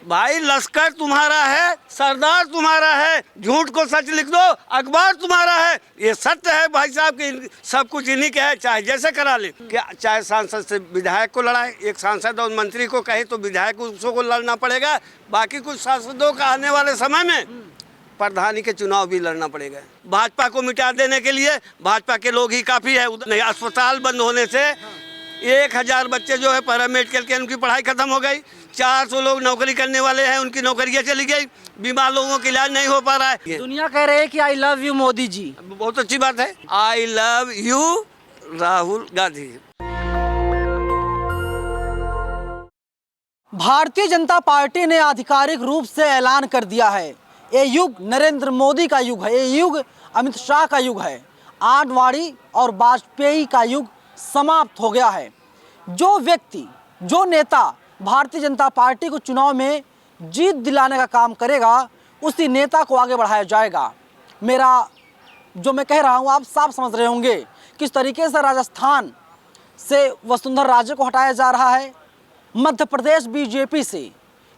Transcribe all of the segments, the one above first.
भाई लश्कर तुम्हारा है, सरदार तुम्हारा है, झूठ को सच लिख दो, अखबार तुम्हारा है। ये सत्य है भाई साहब कि सब कुछ इन्हीं के है, चाहे जैसे करा ले। क्या चाहे सांसद से विधायक को लड़ाए, एक सांसद और मंत्री को कहे तो विधायक उसको को लड़ना पड़ेगा, बाकी कुछ सांसदों का आने वाले समय में प्रधानी के चुनाव भी लड़ना पड़ेगा। भाजपा को मिटा देने के लिए भाजपा के लोग ही काफ़ी है। नहीं, अस्पताल बंद होने से 1000 बच्चे जो है पैरामेडिकल के उनकी पढ़ाई खत्म हो गई, 400 लोग नौकरी करने वाले हैं उनकी नौकरियां चली गई, बीमार लोगों का इलाज नहीं हो पा रहा है। दुनिया कह रही है कि आई लव यू मोदी जी। बहुत अच्छी बात है, आई love you Rahul Gandhi. Bharatiya Janata party ने आधिकारिक रूप से ऐलान कर दिया है, ये युग नरेंद्र मोदी का युग है, ये युग अमित शाह का युग है, आडवाणी और वाजपेयी का युग समाप्त हो गया है। जो व्यक्ति, जो नेता भारतीय जनता पार्टी को चुनाव में जीत दिलाने का काम करेगा, उसी नेता को आगे बढ़ाया जाएगा। मेरा जो मैं कह रहा हूँ आप साफ समझ रहे होंगे किस तरीके से राजस्थान से वसुंधरा राजे को हटाया जा रहा है, मध्य प्रदेश बीजेपी से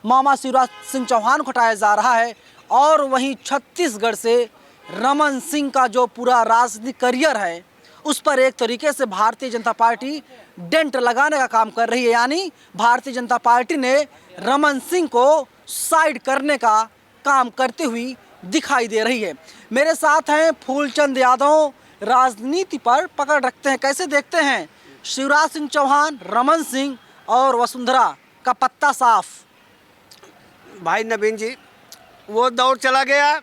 मामा शिवराज सिंह चौहान को हटाया जा रहा है, और वहीं छत्तीसगढ़ से रमन सिंह का जो पूरा राजनीतिक करियर है उस पर एक तरीके से भारतीय जनता पार्टी डेंट लगाने का काम कर रही है। यानी भारतीय जनता पार्टी ने रमन सिंह को साइड करने का काम करते हुई दिखाई दे रही है। मेरे साथ हैं फूलचंद यादव, राजनीति पर पकड़ रखते हैं, कैसे देखते हैं शिवराज सिंह चौहान, रमन सिंह और वसुंधरा का पत्ता साफ? भाई नवीन जी, वो दौर चला गया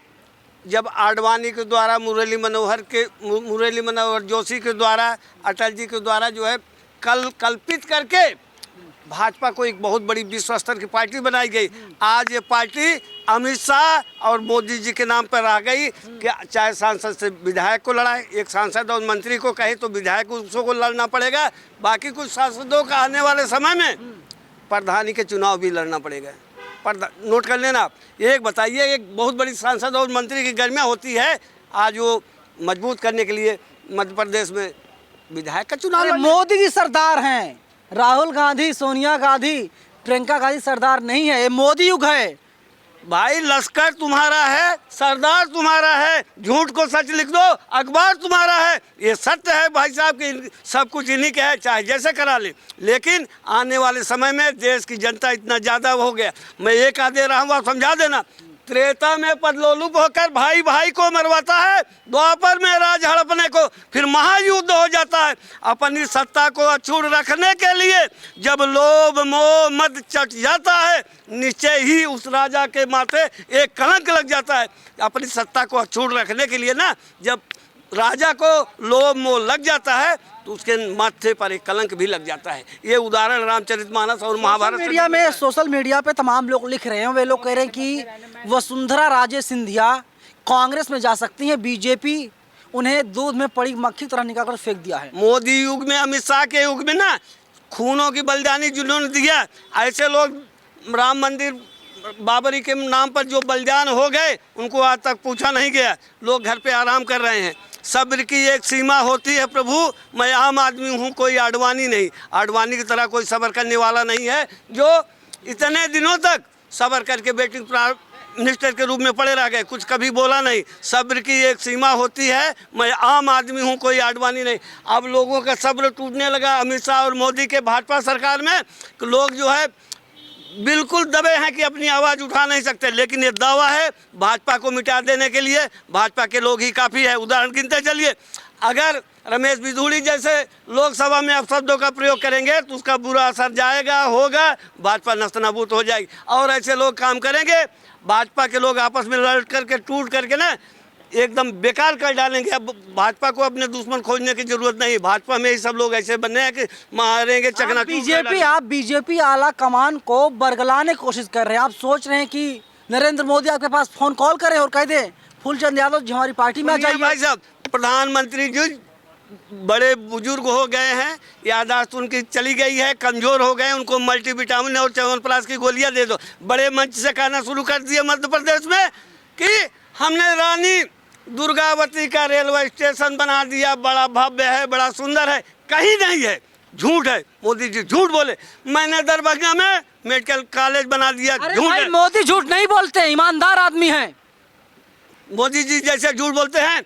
जब आडवाणी के द्वारा, मुरली मनोहर जोशी के द्वारा, अटल जी के द्वारा जो है कल्पित करके भाजपा को एक बहुत बड़ी विश्व स्तर की पार्टी बनाई गई। आज ये पार्टी अमित शाह और मोदी जी के नाम पर आ गई कि चाहे सांसद से विधायक को लड़ाए, एक सांसद और मंत्री को कहे तो विधायक उसको को लड़ना पड़ेगा, बाकी कुछ सांसदों का आने वाले समय में प्रधानी के चुनाव भी लड़ना पड़ेगा। नोट कर लेना आप। एक बताइए, एक बहुत बड़ी सांसद और मंत्री की गर्मियाँ होती है, आज वो मजबूत करने के लिए मध्य प्रदेश में विधायक का चुनाव। मोदी जी सरदार हैं, राहुल गांधी, सोनिया गांधी, प्रियंका गांधी सरदार नहीं है, ये मोदी युग है। भाई लश्कर तुम्हारा है, सरदार तुम्हारा है, झूठ को सच लिख दो, अखबार तुम्हारा है। ये सत्य है भाई साहब कि सब कुछ इन्हीं के है, चाहे जैसे करा ले। लेकिन आने वाले समय में देश की जनता इतना ज़्यादा हो गया, मैं ये कह दे रहा हूँ, आप समझा देना। त्रेता में पदलोलुप होकर भाई भाई को मरवाता है, द्वापर में राज हड़पने को, फिर महायुद्ध हो जाता है। अपनी सत्ता को अछूट रखने के लिए जब लोभ मोह मद चट जाता है, निश्चय ही उस राजा के माथे एक कलंक लग जाता है। अपनी सत्ता को अछूट रखने के लिए ना, जब राजा को लोभ मोह लग जाता है तो उसके माथे पर एक कलंक भी लग जाता है। ये उदाहरण रामचरितमानस और महाभारत मीडिया में, सोशल मीडिया पे तमाम लोग लिख रहे हैं, वे लोग कह रहे हैं कि वसुंधरा राजे सिंधिया कांग्रेस में जा सकती हैं, बीजेपी उन्हें दूध में पड़ी मक्खी तरह निकाल कर फेंक दिया है। मोदी युग में, अमित शाह के युग में ना खूनों की बलिदानी जिन्होंने दिया, ऐसे लोग राम मंदिर बाबरी के नाम पर जो बलिदान हो गए उनको आज तक पूछा नहीं गया। लोग घर पे आराम कर रहे हैं। सब्र की एक सीमा होती है प्रभु, मैं आम आदमी हूँ, कोई आडवाणी नहीं। आडवाणी की तरह कोई सब्र करने वाला नहीं है जो इतने दिनों तक सब्र करके बेटिंग प्राइम मिनिस्टर के रूप में पड़े रह गए, कुछ कभी बोला नहीं। सब्र की एक सीमा होती है, मैं आम आदमी हूँ, कोई आडवाणी नहीं। अब लोगों का सब्र टूटने लगा अमित शाह और मोदी के भाजपा सरकार में। लोग जो है बिल्कुल दबे हैं कि अपनी आवाज़ उठा नहीं सकते। लेकिन ये दावा है भाजपा को मिटा देने के लिए भाजपा के लोग ही काफ़ी है। उदाहरण गिनते चलिए, अगर रमेश बिधूड़ी जैसे लोकसभा में अपशब्दों का प्रयोग करेंगे तो उसका बुरा असर जाएगा, होगा, भाजपा नस्तनाबूद हो जाएगी। और ऐसे लोग काम करेंगे, भाजपा के लोग आपस में लड़ करके टूट करके ना एकदम बेकार कर डालेंगे। अब भाजपा को अपने दुश्मन खोजने की जरूरत नहीं, भाजपा में ही सब लोग ऐसे बने हैं कि मारेंगे चकना। आप बीजेपी आला कमान को बरगलाने की कोशिश कर रहे हैं। आप सोच रहे हैं कि नरेंद्र मोदी आपके पास फोन कॉल करें और कह दे फूलचंद यादव जी हमारी पार्टी में आ जाइए। भाई साहब, प्रधानमंत्री जी बड़े बुजुर्ग हो गए हैं, यादाश्त उनकी चली गई है, कमज़ोर हो गए, उनको मल्टीविटामिन और च्यवनप्राश की गोलियां दे दो। बड़े मंच से कहना शुरू कर दिया मध्य प्रदेश में कि हमने रानी दुर्गावती का रेलवे स्टेशन बना दिया, बड़ा भव्य है, बड़ा सुंदर है। कहीं नहीं है। झूठ है। मोदी जी झूठ बोले। मैंने दरभंगा में मेडिकल कॉलेज बना दिया, अरे झूठ भाई है। मोदी झूठ नहीं बोलते, ईमानदार आदमी हैं। मोदी जी जैसे झूठ बोलते हैं,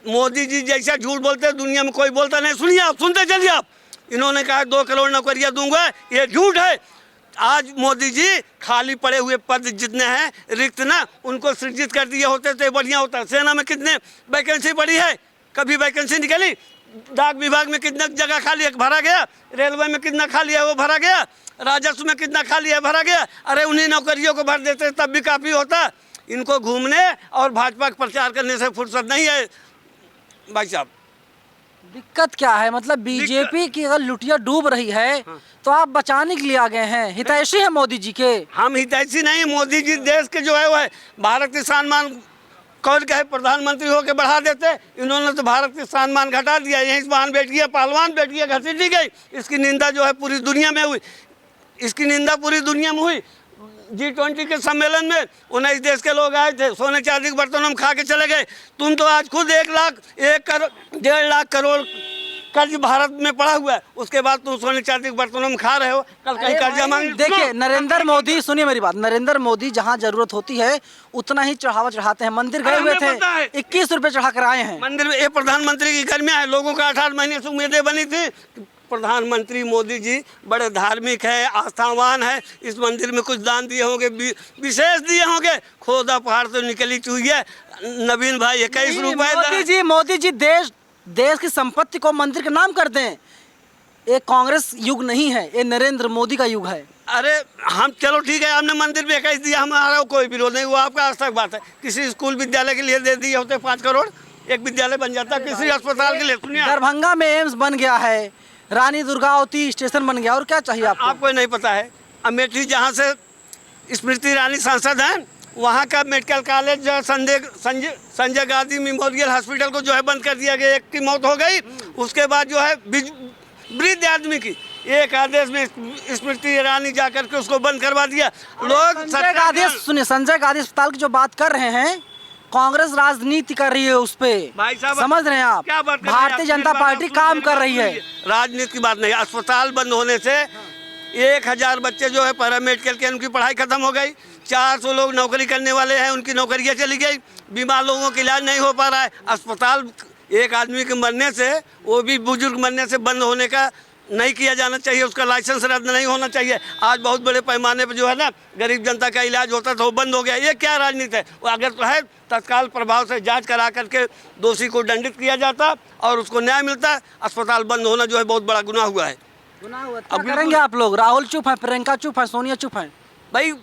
मोदी जी जैसा झूठ बोलते हैं दुनिया में कोई बोलता नहीं। सुनिए आप, सुनते चलिए आप। इन्होंने कहा 2 करोड़ नौकरियां दूंगा, ये झूठ है। आज मोदी जी खाली पड़े हुए पद जितने हैं रिक्त ना, उनको सृजित कर दिए होते तो बढ़िया होता। सेना में कितने वैकेंसी पड़ी है, कभी वैकेंसी निकली? डाक विभाग में कितना जगह खाली है, भरा गया। रेलवे में कितना खाली है, वो भरा गया। राजस्व में कितना खाली है, भरा गया। अरे उन्हीं नौकरियों को भर देते तब भी काफ़ी होता। इनको घूमने और भाजपा का प्रचार करने से फुर्सत नहीं है भाई साहब। दिक्कत क्या है? मतलब बीजेपी की अगर लुटिया डूब रही है तो आप बचाने के लिए आ गए हैं, हितैषी है मोदी जी के। हम हितैषी नहीं, मोदी जी देश के जो है वो है भारत के सम्मान कौन कहे प्रधानमंत्री होकर बढ़ा देते। इन्होंने तो भारत के सम्मान घटा दिया। यहीं से महान बेटियाँ, पहलवान बेटियाँ घसीटी गई। इसकी निंदा जो है पूरी दुनिया में हुई, इसकी निंदा पूरी दुनिया में हुई। G20 के सम्मेलन में 19 देश के लोग आए थे, सोने चांदी के बर्तनों में खा के चले गए। तुम तो आज खुद 1.5 लाख करोड़ कर्ज भारत में पड़ा हुआ है, उसके बाद तुम सोने चांदी के बर्तनों में खा रहे हो। कल कहीं कर्जा मांग। देखिए नरेंद्र मोदी, सुनिए मेरी बात, नरेंद्र मोदी जहां जरूरत होती है उतना ही चढ़ावा चढ़ाते हैं। मंदिर गए हुए थे, 21 रुपए चढ़ा कर आए हैं मंदिर में। ये प्रधानमंत्री के घर में आए लोगों का 18 महीने से उम्मीदें बनी थी। प्रधानमंत्री मोदी जी बड़े धार्मिक है, आस्थावान है। इस मंदिर में कुछ दान दिए होंगे, विशेष दिए होंगे। खोदा पहाड़ से निकली चुहिया नवीन भाई 21 रुपए। मोदी जी देश की संपत्ति को मंदिर के नाम कर दें। ये कांग्रेस युग नहीं है, ये नरेंद्र मोदी का युग है। अरे हम चलो ठीक है, हमने मंदिर में 21 दिया, हमारा कोई विरोध नहीं, वो आपका आस्था की बात है। किसी स्कूल विद्यालय के लिए दे दिए होते 5 करोड़, एक विद्यालय बन जाता। किसी अस्पताल के लिए। सुनिए, दरभंगा में एम्स बन गया है, रानी दुर्गावती स्टेशन बन गया, और क्या चाहिए आपको? आपको नहीं पता है, अमेठी जहाँ से स्मृति ईरानी सांसद हैं, वहाँ का मेडिकल कॉलेज जो है संजय गांधी मेमोरियल हॉस्पिटल को जो है बंद कर दिया गया। एक की मौत हो गई, उसके बाद जो है वृद्ध आदमी की एक आदेश में स्मृति ईरानी जाकर के उसको बंद करवा दिया। लोग संजय गांधी, सुनिए, संजय गांधी अस्पताल की जो बात कर रहे हैं, कांग्रेस राजनीति कर रही है उस पे। भाई साहब समझ रहे हैं आप? क्या बात कर रहे हैं? भारतीय जनता पार्टी काम कर रही है। राजनीति की बात नहीं। अस्पताल बंद होने से 1000 बच्चे जो है पैरामेडिकल के, उनकी पढ़ाई खत्म हो गई। 400 लोग नौकरी करने वाले हैं, उनकी नौकरियां चली गई। बीमार लोगों का इलाज नहीं हो पा रहा है। अस्पताल एक आदमी के मरने से, वो भी बुजुर्ग मरने से बंद होने का नहीं किया जाना चाहिए, उसका लाइसेंस रद्द नहीं होना चाहिए। आज बहुत बड़े पैमाने पर जो है ना गरीब जनता का इलाज होता था, वो बंद हो गया। ये क्या राजनीति है? वो अगर तो है तत्काल प्रभाव से जांच करा करके दोषी को दंडित किया जाता और उसको न्याय मिलता। अस्पताल बंद होना जो है बहुत बड़ा गुनाह हुआ है। गुनाह हुआ। अब करेंगे आप लोग? राहुल चुप है, प्रियंका चुप है, सोनिया चुप है। भाई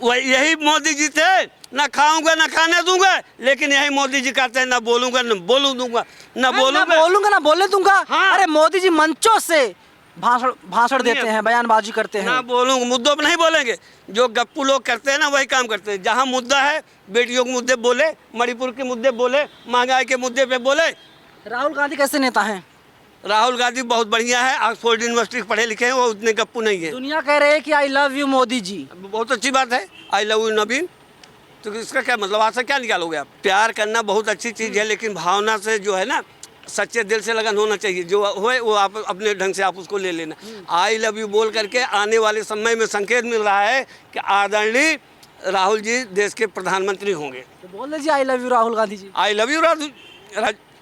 यही मोदी जी थे, ना खाऊंगा ना खाने दूंगा, लेकिन यही मोदी जी कहते हैं ना बोलूंगा ना बोलू दूंगा, ना बोलूंगा ना बोले दूंगा। हाँ। अरे मोदी जी मंचों से भाषण देते हैं, बयानबाजी करते हैं। ना बोलूंगा, मुद्दों पे नहीं बोलेंगे। जो गप्पू लोग करते हैं ना वही काम करते हैं। जहाँ मुद्दा है, बेटियों के मुद्दे बोले, मणिपुर के मुद्दे बोले, महंगाई के मुद्दे पे बोले। राहुल गांधी कैसे नेता हैं? राहुल गांधी बहुत बढ़िया है, ऑक्सफोर्ड यूनिवर्सिटी के पढ़े लिखे हैं, वो उतने गप्पू नहीं है। दुनिया कह रहे हैं कि आई लव यू मोदी जी। बहुत अच्छी बात है, आई लव यू नवीन। तो इसका क्या मतलब, आज से क्या निकालोगे आप? प्यार करना बहुत अच्छी चीज़ है, लेकिन भावना से जो है ना, सच्चे दिल से लगन होना चाहिए। जो होए वो आप अपने ढंग से आप उसको ले लेना। आई लव यू बोल करके आने वाले समय में संकेत मिल रहा है कि आदरणीय राहुल जी देश के प्रधानमंत्री होंगे। तो बोल दीजिए I love you Rahul Gandhi ji. I love you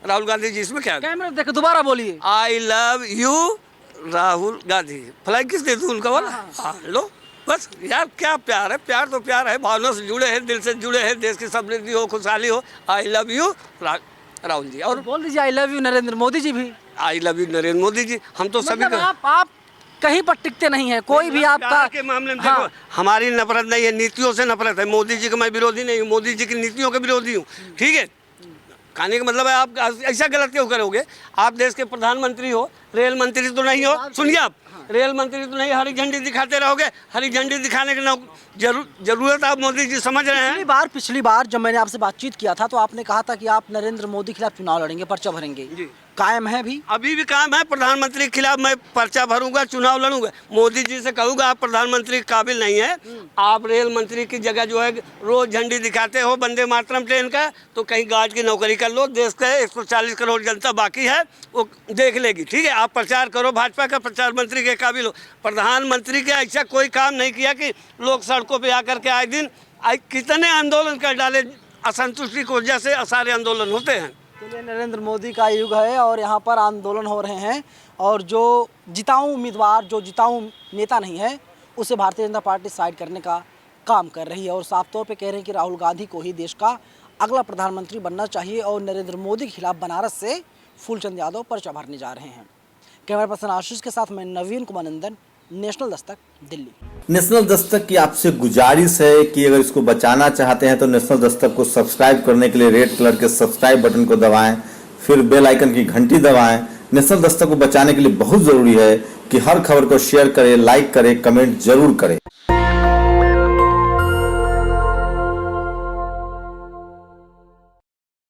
Rahul Gandhi ji. इसमें क्या है? कैमरा देखो, दोबारा बोलिए। I love you Rahul Gandhi. Flag kiss देते उनका वाला? हाँ लो बस यार, क्या प्यार है। प्यार तो प्यार है, भावना से जुड़े हैं, दिल से जुड़े हैं। देश की समृद्धि हो, खुशहाली हो। I love you Rahul ji. और बोल दीजिए I love you Narendra Modi ji भी। I love you Narendra Modi ji. हम तो सभी मतलब आप कहीं पर टिकते नहीं है, कोई भी आपका के मामले में। देखो, हमारी नफरत नहीं है, नीतियों से नफरत है। मोदी जी का मैं विरोधी नहीं हूँ, मोदी जी की नीतियों का विरोधी हूँ। ठीक है, कहने का मतलब है आप ऐसा गलत क्यों करोगे? आप देश के प्रधानमंत्री हो, रेल मंत्री तो नहीं हो। सुनिए आप, रेल मंत्री तो नहीं, हरी झंडी दिखाते रहोगे। हरी झंडी दिखाने की जरूरत आप मोदी जी समझ रहे हैं। पिछली बार जब मैंने आपसे बातचीत किया था तो आपने कहा था कि आप नरेंद्र मोदी के खिलाफ चुनाव लड़ेंगे, पर्चा भरेंगे। कायम है भी? अभी भी काम है। प्रधानमंत्री के खिलाफ मैं पर्चा भरूंगा, चुनाव लड़ूंगा। मोदी जी से कहूंगा आप प्रधानमंत्री के काबिल नहीं है, आप रेल मंत्री की जगह जो है रोज झंडी दिखाते हो वंदे मातरम ट्रेन का, तो कहीं गार्ड की नौकरी कर लो। देश के 140 करोड़ जनता बाकी है, वो देख लेगी। ठीक है, आप प्रचार करो, भाजपा का प्रचार मंत्री के काबिल हो। प्रधानमंत्री के ऐसा कोई काम नहीं किया कि लोग सड़कों पर आकर के आए दिन कितने आंदोलन कर डाले। असंतुष्टि की वजह से सारे आंदोलन होते हैं। चलिए, नरेंद्र मोदी का युग है और यहाँ पर आंदोलन हो रहे हैं, और जो जिताऊ उम्मीदवार, जो जिताऊ नेता नहीं है, उसे भारतीय जनता पार्टी साइड करने का काम कर रही है और साफ तौर पे कह रहे हैं कि राहुल गांधी को ही देश का अगला प्रधानमंत्री बनना चाहिए और नरेंद्र मोदी के खिलाफ बनारस से फूलचंद यादव पर्चा भरने जा रहे हैं। कैमरा पर्सन आशीष के साथ मैं नवीन कुमार नंदन, नेशनल दस्तक, दिल्ली। नेशनल दस्तक की आपसे गुजारिश है कि अगर इसको बचाना चाहते हैं तो नेशनल दस्तक को सब्सक्राइब करने के लिए रेड कलर के सब्सक्राइब बटन को दबाएं, फिर बेल आइकन की घंटी दबाएं। नेशनल दस्तक को बचाने के लिए बहुत ज़रूरी है कि हर खबर को शेयर करें, लाइक करें, कमेंट जरूर करें।